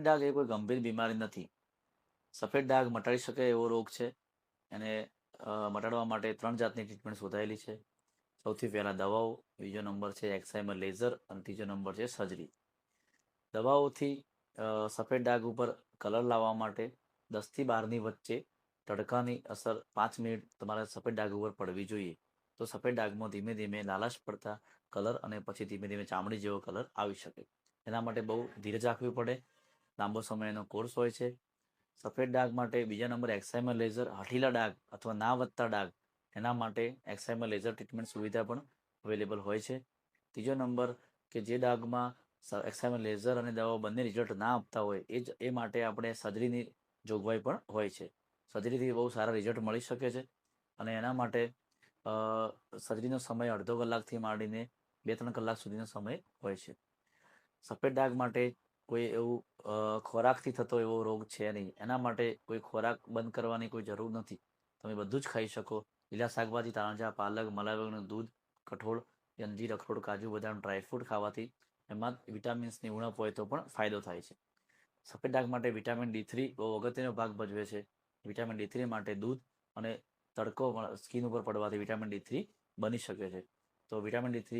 સફેદ ડાઘ એ કોઈ ગંભીર બીમારી નથી. સફેદ ડાઘ મટાડી શકે એવો રોગ છે. એને મટાડવા માટે 3 જાતની ટ્રીટમેન્ટ શોધાયેલી છે. સૌથી પહેલા દવાઓ, બીજો નંબર છે એક્સાઇમર લેઝર અને ત્રીજો નંબર છે સર્જરી. દવાઓથી સફેદ ડાઘ ઉપર કલર લાવવા માટે 10 થી 12ની વચ્ચે તડકાની અસર 5 મિનિટ તમારા સફેદ ડાઘ ઉપર પડવી જોઈએ. તો સફેદ ડાઘમાં ધીમે ધીમે લાલાશ પડતા કલર અને પછી ધીમે ધીમે ચામડી જેવો કલર આવી શકે. એના માટે બહુ ધીરજ રાખવી પડે. લાંબો સમયનો કોર્સ હોય છે. સફેદ ડાઘ માટે બીજા નંબર એક્સાઇમર લેઝર, હઠીલા ડાઘ અથવા ના વધતા ડાઘ એના માટે એક્સાઇમર લેઝર ટ્રીટમેન્ટ સુવિધા પણ અવેલેબલ હોય છે. ત્રીજો નંબર કે જે ડાઘમાં એક્સાઇમર લેઝર અને દવાઓ બંને રિઝલ્ટ ના આપતા હોય એ માટે આપણે સર્જરીની જોગવાઈ પણ હોય છે. સર્જરીથી બહુ સારા રિઝલ્ટ મળી શકે છે અને એના માટે સર્જરીનો સમય અડધો કલાકથી માંડીને 2-3 કલાક સુધીનો સમય હોય છે. સફેદ ડાઘ માટે કોઈ એવું ખોરાકથી થતો એવો રોગ છે નહીં. એના માટે કોઈ ખોરાક બંધ કરવાની કોઈ જરૂર નથી. તમે બધું જ ખાઈ શકો. લીલા શાકભાજી, તાંજા, પાલક, મલાઈનું દૂધ, કઠોળ, અંજીર, અખરોટ, કાજુ, બદામ, ડ્રાયફ્રૂટ ખાવાથી એમાં વિટામિન્સની ઉણપ હોય તો પણ ફાયદો થાય છે. સફેદ ડાઘ માટે વિટામિન D3 બહુ અગત્યનો ભાગ ભજવે છે. વિટામિન D3 માટે દૂધ અને તડકો સ્કિન ઉપર પડવાથી વિટામિન D3 બની શકે છે. તો વિટામિન D3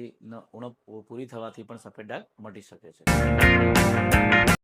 ઉણપ પૂરી થવાથી પણ સફેદ ડાઘ મટી શકે છે.